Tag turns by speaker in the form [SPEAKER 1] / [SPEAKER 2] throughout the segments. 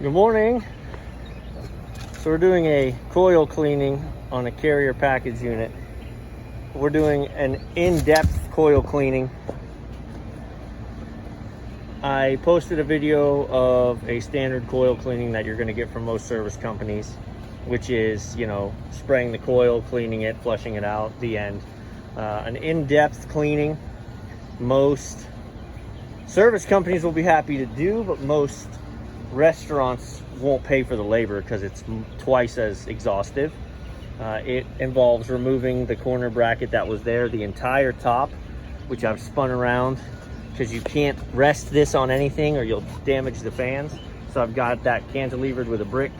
[SPEAKER 1] Good morning. So we're doing a coil cleaning on a carrier package unit. We're doing an in-depth coil cleaning. I posted a video of a standard coil cleaning that you're going to get from most service companies, which is, spraying the coil, cleaning it, flushing it out, the end. An in-depth cleaning, most service companies will be happy to do, but most restaurants won't pay for the labor because it's twice as exhaustive. It involves removing the corner bracket that was there, the entire top, which I've spun around because you can't rest this on anything or you'll damage the fans. So I've got that cantilevered with a brick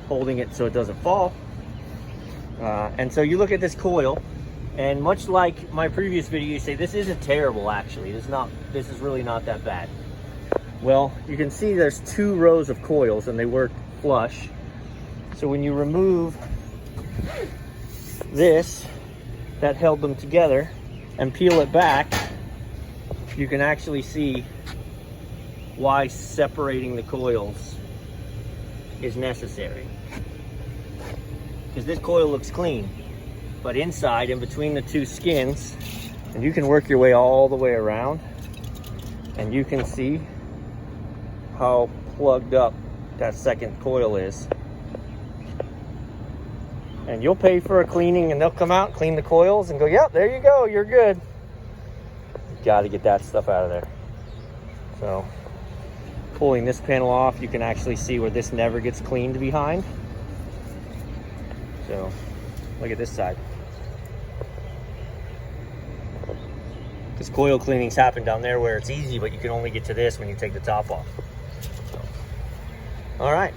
[SPEAKER 1] holding it so it doesn't fall. And so you look at this coil, and much like my previous video, you say, this isn't terrible actually. This is really not that bad. Well, you can see there's two rows of coils and they work flush. So when you remove this that held them together and peel it back, you can actually see why separating the coils is necessary. Because this coil looks clean, but inside, in between the two skins, and you can work your way all the way around, and you can see how plugged up that second coil is. And you'll pay for a cleaning and they'll come out and clean the coils and go, yep, there you go, you're good. You got to get that stuff out of there. So pulling this panel off, you can actually see where this never gets cleaned behind. So look at this side. Because coil cleanings happen down there where it's easy, but you can only get to this when you take the top off. All right,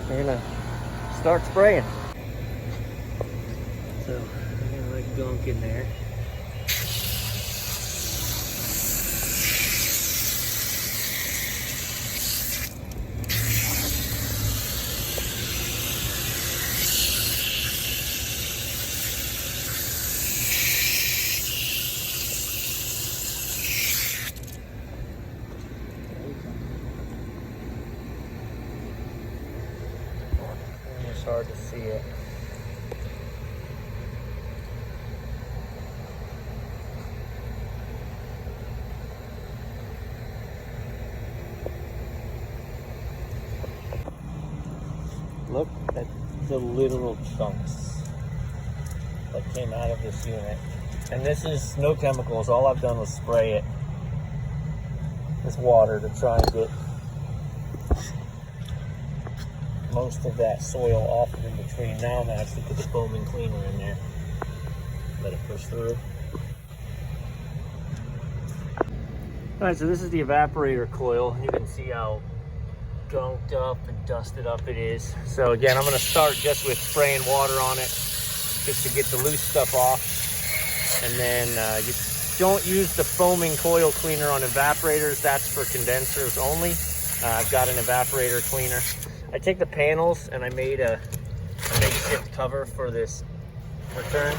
[SPEAKER 1] we're gonna start spraying. So I'm gonna let gunk in there. It's hard to see it. Look at the literal chunks that came out of this unit. And this is no chemicals. All I've done was spray it, this water, to try and get most of that soil off and in between. Now I'm actually put the foaming cleaner in there. Let it push through. Alright, so this is the evaporator coil. You can see how gunked up and dusted up it is. So again, I'm going to start just with spraying water on it just to get the loose stuff off. And then you don't use the foaming coil cleaner on evaporators. That's for condensers only. I've got an evaporator cleaner. I take the panels and I made a makeshift cover for this return.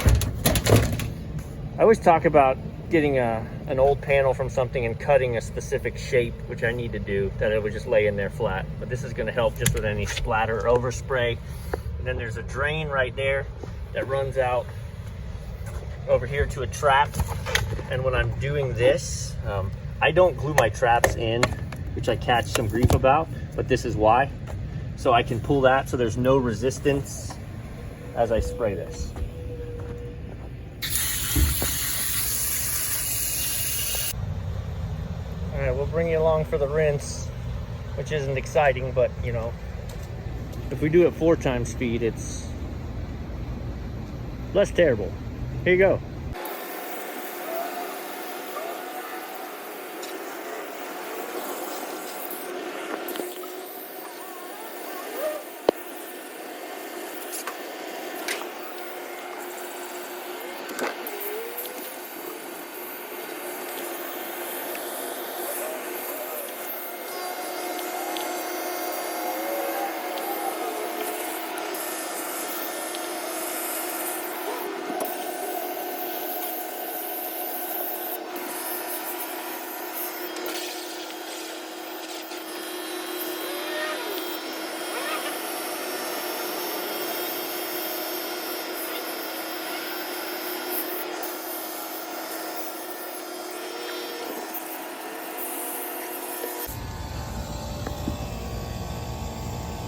[SPEAKER 1] I always talk about getting an old panel from something and cutting a specific shape, which I need to do, that it would just lay in there flat. But this is going to help just with any splatter or overspray. And then there's a drain right there that runs out over here to a trap. And when I'm doing this, I don't glue my traps in, which I catch some grief about, but this is why. So I can pull that so there's no resistance as I spray this. All right, we'll bring you along for the rinse, which isn't exciting, but if we do it 4 times speed, it's less terrible. Here you go.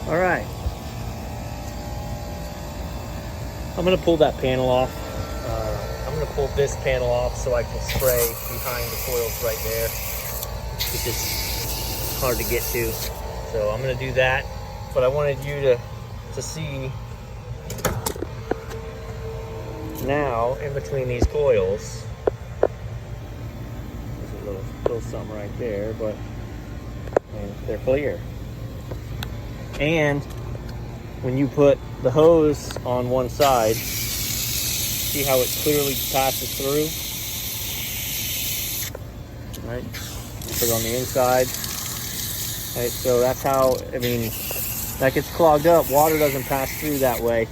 [SPEAKER 1] All right. I'm gonna pull that panel off. I'm gonna pull this panel off so I can spray behind the coils right there, which is hard to get to. So I'm gonna do that, but I wanted you to see now in between these coils. There's a little something right there, but they're clear. And when you put the hose on one side, see how it clearly passes through? Right? You put it on the inside. Right? So that's how, I mean, that gets clogged up. Water doesn't pass through that way.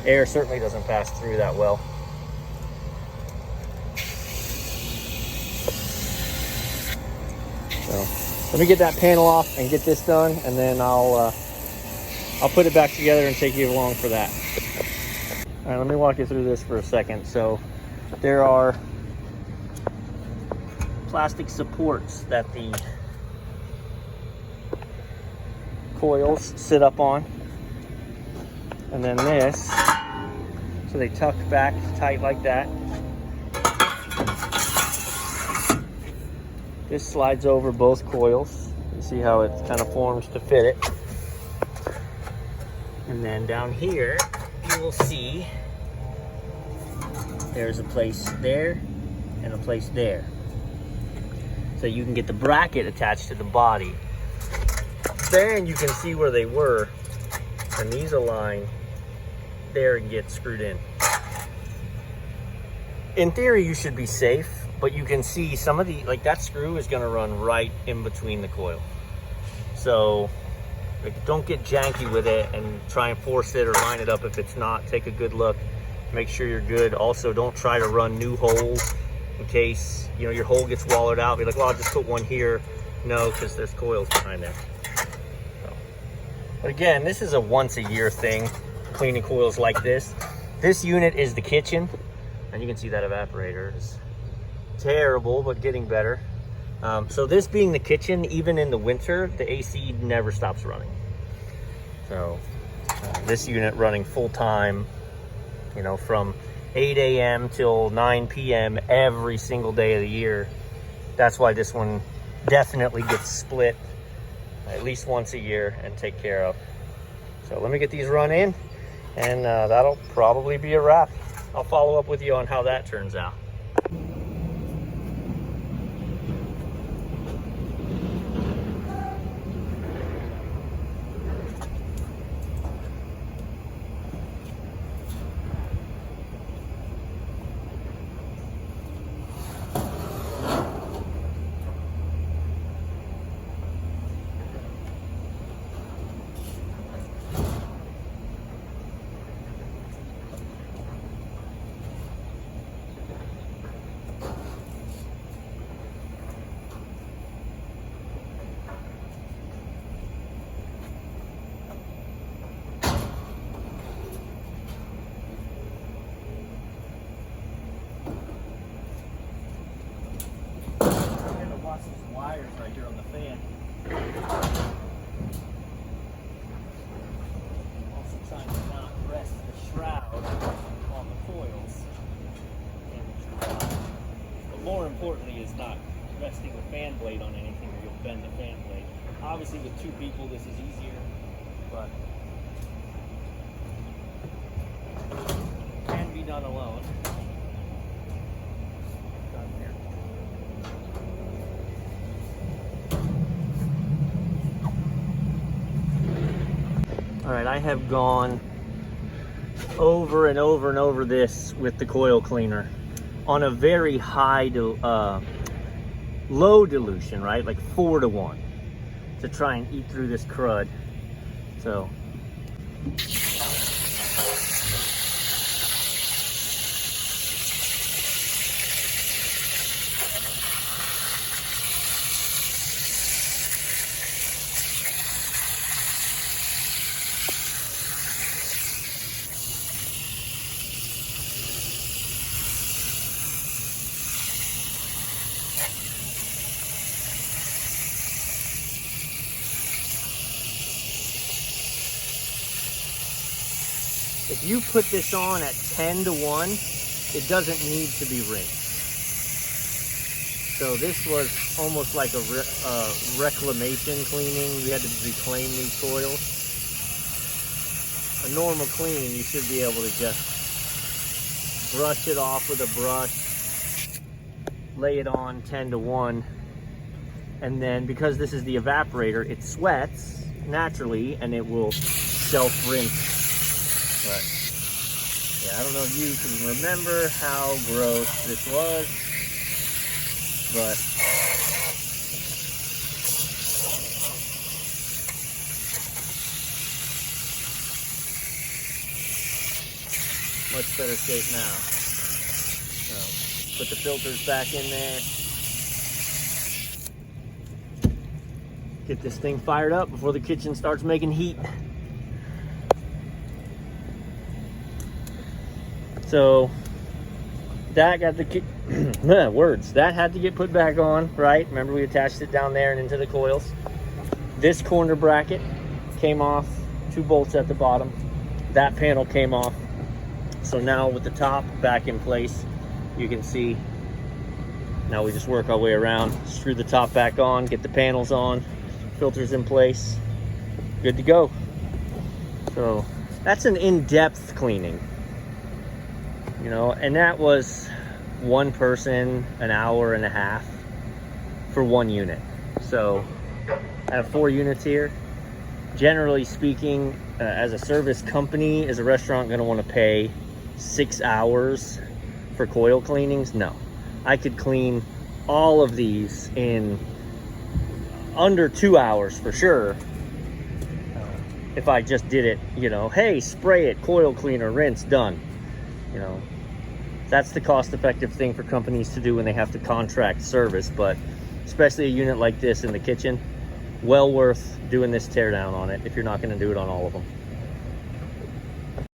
[SPEAKER 1] Air certainly doesn't pass through that well. So let me get that panel off and get this done, and then I'll put it back together and take you along for that. All right, let me walk you through this for a second. So there are plastic supports that the coils sit up on, and then this, so they tuck back tight like that. This slides over both coils. You see how it kind of forms to fit it. And then down here, you will see there's a place there and a place there. So you can get the bracket attached to the body. Then you can see where they were, and these align there and get screwed in. In theory, you should be safe, but you can see some of the, like that screw is gonna run right in between the coil. So like, don't get janky with it and try and force it or line it up if it's not. Take a good look, make sure you're good. Also, don't try to run new holes in case, you know, your hole gets wallowed out. Be like, well, I'll just put one here. No, because there's coils behind there. So, but again, this is a once a year thing, cleaning coils like this. This unit is the kitchen, and you can see that evaporator is terrible, but getting better. So this being the kitchen, even in the winter, the AC never stops running. So this unit running full time, you know, from 8 a.m. till 9 p.m. every single day of the year. That's why this one definitely gets split at least once a year and take care of. So let me get these run in, and that'll probably be a wrap. I'll follow up with you on how that turns out. Wires right here on the fan. Also trying to not rest the shroud on the coils. But more importantly is not resting the fan blade on anything or you'll bend the fan blade. Obviously with two people this is easier, but can be done alone. All right, I have gone over and over and over this with the coil cleaner on a very high, low dilution, right? Like 4 to 1 to try and eat through this crud. So. If you put this on at 10 to 1, it doesn't need to be rinsed. So this was almost like a reclamation cleaning. We had to reclaim these coils. A normal cleaning, you should be able to just brush it off with a brush, lay it on 10 to 1, and then because this is the evaporator, it sweats naturally and it will self-rinse. But yeah, I don't know if you can remember how gross this was, but much better shape now. So put the filters back in there. Get this thing fired up before the kitchen starts making heat. So that got the words. That had to get put back on, right? Remember we attached it down there and into the coils. This corner bracket came off, 2 bolts at the bottom. That panel came off. So now with the top back in place, you can see, now we just work our way around, screw the top back on, get the panels on, filters in place, good to go. So that's an in-depth cleaning, you know, and that was one person, an hour and a half for 1 unit. So I have 4 units here. Generally speaking, as a service company, is a restaurant going to want to pay 6 hours for coil cleanings? No. I could clean all of these in under 2 hours for sure. If I just did it, you know, hey, spray it, coil cleaner, rinse, done. You know, that's the cost-effective thing for companies to do when they have to contract service, but especially a unit like this in the kitchen, well worth doing this teardown on it if you're not going to do it on all of them.